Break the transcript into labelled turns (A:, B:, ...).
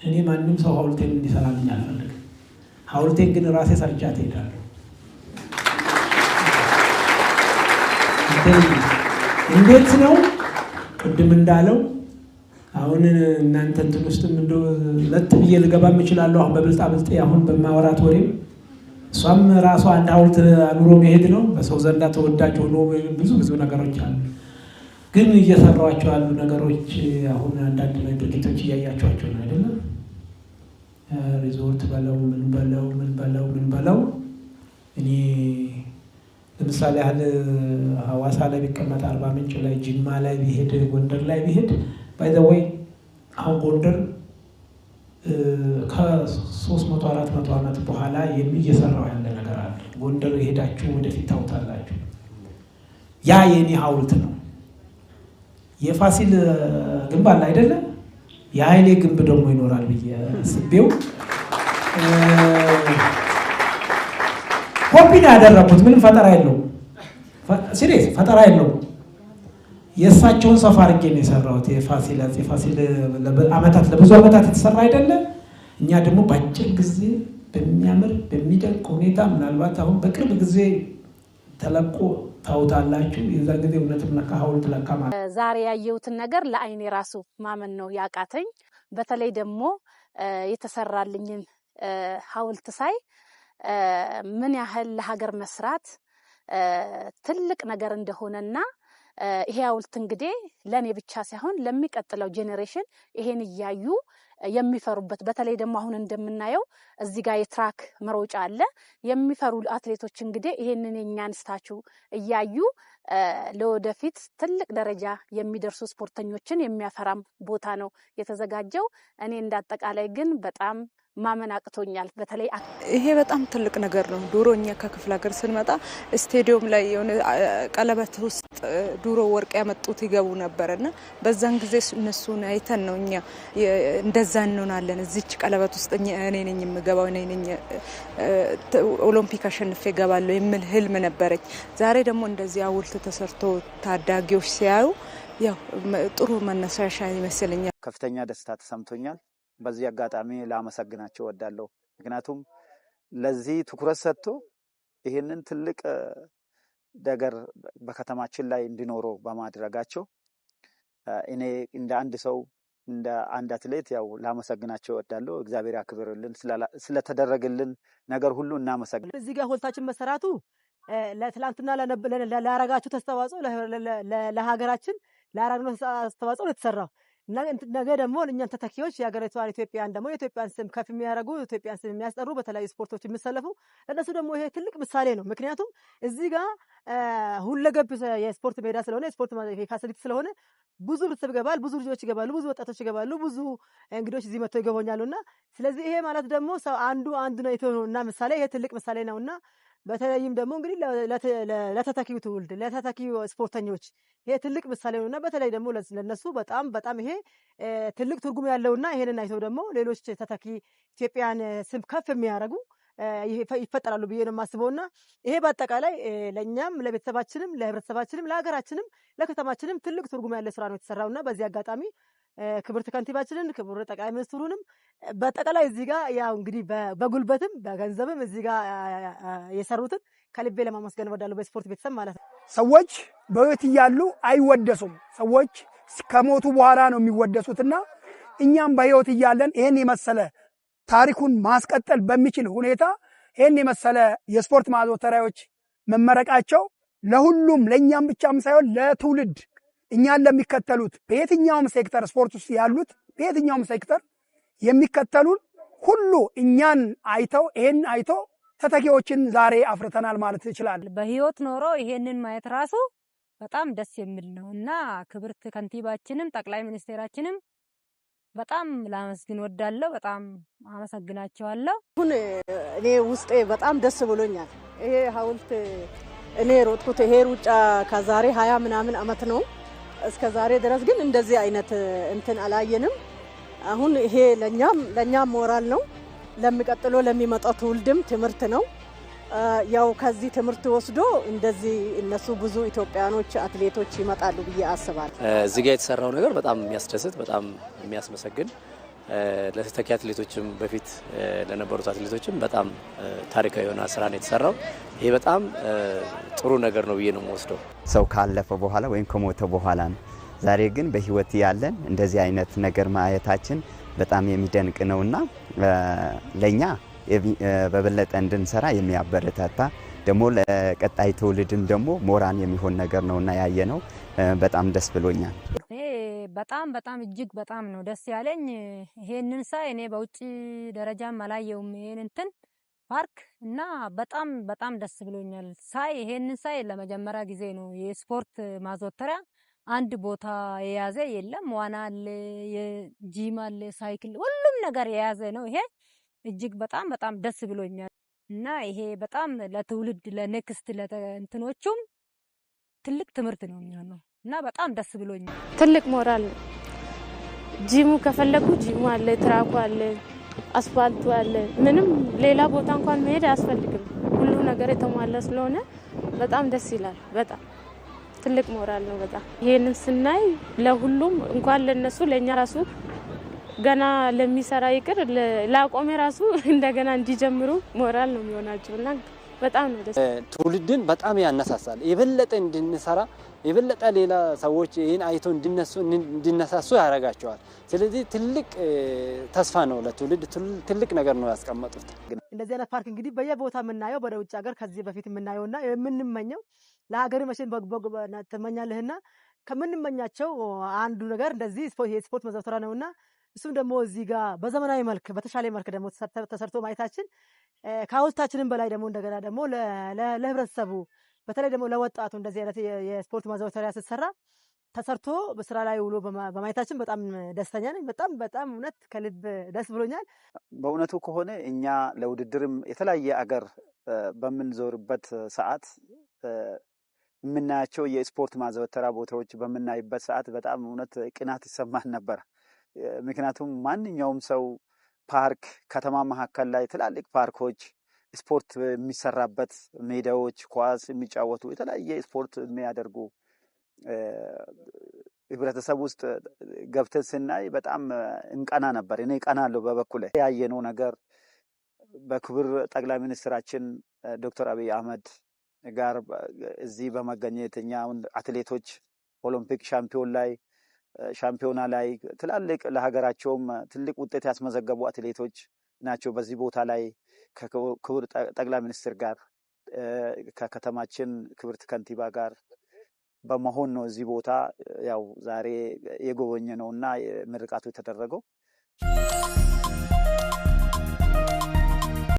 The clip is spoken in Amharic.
A: እኔ ማንንም ሰው ሐውልቴን እንዲሰራልኝ አልፈልግም። ሐውልቴን ግን ራሴ ሰርቻት እሄዳለሁ። እንዴት ነው ቅድም እንዳለው አሁን እናንተ እንትን ውስጥም እንደው ለጥ ብዬ ልገባም እችላለሁ። አሁን በብልጣ ብልጥ አሁን በማወራት ወሬ እሷም ራሷ አንድ ሐውልት አኑሮ መሄድ ነው። በሰው ዘንዳ ተወዳጅ ሆኖ ብዙ ነገሮች አሉ። ግን እየሰሯቸው ያሉ ነገሮች አሁን አንዳንድ ድርጊቶች እያያቸዋቸው ነው አይደለም? ሪዞርት በለው ምን በለው እኔ ለምሳሌ ያህል ሐዋሳ ላይ ቢቀመጥ፣ አርባ ምንጭ ላይ፣ ጅማ ላይ ቢሄድ፣ ጎንደር ላይ ቢሄድ ባይ ዘ ወይ አሁን ጎንደር ከ300-400 ዓመት በኋላ እየሰራው ያለ ነገር አለ። ጎንደር የሄዳችሁ ወደፊት ታውታላችሁ። ያ የኔ ሐውልት ነው። የፋሲል ግንብ አለ አይደለም? የኃይሌ ግንብ ደግሞ ይኖራል ብዬ አስቤው ኮፒ ነው ያደረኩት። ምንም ፈጠራ የለውም። ሲሪየስ ፈጠራ የለውም። የእሳቸውን ሰፋ አድርጌ ነው የሰራሁት። የፋሲል ለብዙ ዓመታት የተሰራ አይደለም። እኛ ደግሞ በአጭር ጊዜ በሚያምር በሚደንቅ ሁኔታ ምናልባት አሁን በቅርብ ጊዜ ተለቆ ታውታላችሁ። የዛ ጊዜ እውነትም ለካ ሐውልት ለካ ማለት
B: ዛሬ ያየሁትን ነገር ለአይኔ ራሱ ማመን ነው ያቃተኝ። በተለይ ደግሞ የተሰራልኝን ሐውልት ሳይ ምን ያህል ለሀገር መስራት ትልቅ ነገር እንደሆነና ይሄ ሐውልት እንግዲህ ለኔ ብቻ ሳይሆን ለሚቀጥለው ጄኔሬሽን ይሄን እያዩ የሚፈሩበት በተለይ ደግሞ አሁን እንደምናየው እዚህ ጋር የትራክ መሮጫ አለ። የሚፈሩ አትሌቶች እንግዲህ ይሄንን የኛን ስታቹ እያዩ ለወደፊት ትልቅ ደረጃ የሚደርሱ ስፖርተኞችን የሚያፈራም ቦታ ነው የተዘጋጀው። እኔ እንዳጠቃላይ ግን በጣም ማመን አቅቶኛል። በተለይ
C: ይሄ በጣም ትልቅ ነገር ነው። ዱሮኛ ከክፍለ ሀገር ስንመጣ ስቴዲየም ላይ የሆነ ቀለበት ውስጥ ዱሮ ወርቅ ያመጡት ይገቡ ነበርና በዛን ጊዜ እነሱን አይተን ነው እኛ እንደዛ እንሆናለን። እዚች ቀለበት ውስጥ እኔ ነኝ የምገባው፣ እኔ ነኝ ኦሎምፒክ አሸንፌ እገባለሁ የሚል ህልም ነበረኝ። ዛሬ ደግሞ እንደዚህ ሐውልት ተሰርቶ ታዳጊዎች ሲያዩ ያው ጥሩ መነሳሻ ይመስለኛል።
D: ከፍተኛ ደስታ ተሰምቶኛል። በዚህ አጋጣሚ ላመሰግናቸው እወዳለሁ። ምክንያቱም ለዚህ ትኩረት ሰጥቶ ይሄንን ትልቅ ነገር በከተማችን ላይ እንዲኖረው በማድረጋቸው እኔ እንደ አንድ ሰው እንደ አንድ አትሌት ያው ላመሰግናቸው እወዳለሁ። እግዚአብሔር ያክብርልን። ስለተደረገልን ነገር ሁሉ እናመሰግናለን።
E: እዚህ ጋር ሐውልታችን መሰራቱ ለትላንትና ላረጋችሁ ተስተዋጽኦ ለሀገራችን ላረጋችሁ ተስተዋጽኦ ለተሰራው ነገ ደግሞ እኛን ተተኪዎች የሀገሪቷን ኢትዮጵያን ደግሞ የኢትዮጵያን ስም ከፍ የሚያደርጉ ኢትዮጵያን ስም የሚያስጠሩ በተለያዩ ስፖርቶች የሚሰለፉ ለነሱ ደግሞ ይሄ ትልቅ ምሳሌ ነው። ምክንያቱም እዚህ ጋር ሁለገብ የስፖርት ሜዳ ስለሆነ የስፖርት ፋሲሊቲ ስለሆነ ብዙ ቤተሰብ ይገባል፣ ብዙ ልጆች ይገባሉ፣ ብዙ ወጣቶች ይገባሉ፣ ብዙ እንግዶች እዚህ መጥተው ይገበኛሉና ስለዚህ ይሄ ማለት ደግሞ ሰው አንዱ ነውና ምሳሌ ይሄ ትልቅ ምሳሌ ነውና በተለይም ደግሞ እንግዲህ ለተተኪው ትውልድ ለተተኪው ስፖርተኞች ይሄ ትልቅ ምሳሌ ነውና በተለይ ደግሞ ለነሱ በጣም ይሄ ትልቅ ትርጉም ያለውና ይሄንን አይተው ደግሞ ሌሎች ተተኪ ኢትዮጵያን ስም ከፍ የሚያደርጉ ይፈጠራሉ ብዬ ነው የማስበውና ይሄ በአጠቃላይ ለኛም ለቤተሰባችንም ለህብረተሰባችንም ለሀገራችንም ለከተማችንም ትልቅ ትርጉም ያለው ስራ ነው የተሰራውና በዚህ አጋጣሚ ክብርት ከንቲባችንን ክቡር ጠቅላይ ሚኒስትሩንም በአጠቃላይ እዚህ ጋር ያው እንግዲህ በጉልበትም በገንዘብም እዚህ ጋር የሰሩትን ከልቤ ለማመስገን እወዳለሁ። በስፖርት ቤተሰብ ማለት ነው።
F: ሰዎች በህይወት እያሉ አይወደሱም። ሰዎች ከሞቱ በኋላ ነው የሚወደሱትና እኛም በህይወት እያለን ይሄን የመሰለ ታሪኩን ማስቀጠል በሚችል ሁኔታ ይሄን የመሰለ የስፖርት ማዘውተሪያዎች መመረቃቸው ለሁሉም ለኛም ብቻም ሳይሆን ለትውልድ እኛን ለሚከተሉት በየትኛውም ሴክተር ስፖርት ውስጥ ያሉት በየትኛውም ሴክተር የሚከተሉን ሁሉ እኛን አይተው ይሄን አይተው ተተኪዎችን ዛሬ አፍርተናል ማለት ይችላል።
G: በህይወት ኖሮ ይሄንን ማየት ራሱ በጣም ደስ የሚል ነውና ክብርት ከንቲባችንም ጠቅላይ ሚኒስቴራችንም በጣም ላመስግን ወዳለሁ። በጣም አመሰግናቸዋለሁ።
E: አሁን እኔ ውስጤ በጣም ደስ ብሎኛል። ይሄ ሐውልት እኔ ሮጥኩት ይሄ ሩጫ ከዛሬ 20 ምናምን አመት ነው። እስከ ዛሬ ድረስ ግን እንደዚህ አይነት እንትን አላየንም። አሁን ይሄ ለኛም ሞራል ነው፣ ለሚቀጥለው ለሚመጣው ትውልድም ትምህርት ነው። ያው ከዚህ ትምህርት ወስዶ እንደዚህ እነሱ ብዙ ኢትዮጵያኖች አትሌቶች ይመጣሉ ብዬ አስባለሁ።
H: እዚህ ጋር የተሰራው ነገር በጣም የሚያስደስት በጣም የሚያስመሰግን ለተተኪ አትሌቶችም በፊት ለነበሩት አትሌቶችም በጣም ታሪካዊ የሆነ ስራ ነው የተሰራው። ይሄ በጣም ጥሩ ነገር ነው ብዬ ነው የምወስደው።
I: ሰው ካለፈ በኋላ ወይም ከሞተ በኋላ ነው። ዛሬ ግን በህይወት ያለን እንደዚህ አይነት ነገር ማየታችን በጣም የሚደንቅ ነውና ለኛ በበለጠ እንድንሰራ የሚያበረታታ ደግሞ ለቀጣይ ትውልድም ደግሞ ሞራን የሚሆን ነገር ነውና ያየነው በጣም ደስ ብሎኛል።
G: በጣም እጅግ በጣም ነው ደስ ያለኝ። ይሄንን ሳይ እኔ በውጪ ደረጃም አላየውም ይሄን እንትን ፓርክ እና በጣም ደስ ብሎኛል። ይሄንን ሳይ ለመጀመሪያ ጊዜ ነው የስፖርት ማዘውተሪያ አንድ ቦታ የያዘ የለም። ዋና አለ፣ የጂም አለ፣ ሳይክል ሁሉም ነገር የያዘ ነው። ይሄ እጅግ በጣም ደስ ብሎኛል እና ይሄ በጣም ለትውልድ ለኔክስት ለእንትኖቹም ትልቅ ትምህርት ነው የሚሆነው እና በጣም ደስ ብሎኛል።
B: ትልቅ ሞራል ነው። ጂሙ ከፈለጉ ጂሙ አለ፣ ትራኩ አለ፣ አስፋልቱ አለ። ምንም ሌላ ቦታ እንኳን መሄድ አያስፈልግም። ሁሉ ነገር የተሟላ ስለሆነ በጣም ደስ ይላል። በጣም ትልቅ ሞራል ነው። በጣም ይሄንን ስናይ ለሁሉም እንኳን ለነሱ ለኛ ራሱ ገና ለሚሰራ ይቅር ለአቆሜ ራሱ እንደገና እንዲጀምሩ ሞራል ነው የሚሆናቸውና በጣም ነው ደስ
J: ትውልድን በጣም ያነሳሳል። የበለጠ እንድንሰራ የበለጠ ሌላ ሰዎች ይሄን አይቶ እንዲነሳሱ ያደርጋቸዋል። ስለዚህ ትልቅ ተስፋ ነው ለትውልድ ትልቅ ነገር ነው ያስቀመጡት።
E: እንደዚህ አይነት ፓርክ እንግዲህ በየቦታ የምናየው ወደ ውጭ ሀገር ከዚህ በፊት የምናየውና የምንመኘው ለሀገር መቼም ተመኛለህና ከምንመኛቸው አንዱ ነገር እንደዚህ የስፖርት ማዘውተሪያ ነውና እሱም ደግሞ እዚህ ጋር በዘመናዊ መልክ በተሻለ መልክ ደግሞ ተሰርቶ ማየታችን ከውስጣችንም በላይ ደግሞ እንደገና ደግሞ ለህብረተሰቡ በተለይ ደግሞ ለወጣቱ እንደዚህ አይነት የስፖርት ማዘውተሪያ ሲሰራ ተሰርቶ በስራ ላይ ውሎ በማየታችን በጣም ደስተኛ ነኝ። በጣም እውነት ከልብ ደስ ብሎኛል።
D: በእውነቱ ከሆነ እኛ ለውድድርም የተለያየ አገር በምንዞርበት ሰዓት የምናያቸው የስፖርት ማዘውተሪያ ቦታዎች በምናይበት ሰዓት በጣም እውነት ቅናት ይሰማን ነበር። ምክንያቱም ማንኛውም ሰው ፓርክ ከተማ መካከል ላይ ትላልቅ ፓርኮች ስፖርት የሚሰራበት ሜዳዎች ኳስ የሚጫወቱ የተለያየ ስፖርት የሚያደርጉ ህብረተሰብ ውስጥ ገብተን ስናይ በጣም እንቀና ነበር። እኔ ቀናለሁ በበኩሌ። ያየነው ነገር በክቡር ጠቅላይ ሚኒስትራችን ዶክተር አብይ አህመድ ጋር እዚህ በመገኘት እኛ አትሌቶች ኦሎምፒክ ሻምፒዮና ላይ ትላልቅ ለሀገራቸውም ትልቅ ውጤት ያስመዘገቡ አትሌቶች ናቸው። በዚህ ቦታ ላይ ከክቡር ጠቅላይ ሚኒስትር ጋር ከከተማችን ክብርት ከንቲባ ጋር በመሆን ነው እዚህ ቦታ ያው ዛሬ የጎበኘ ነውና ምርቃቱ የተደረገው።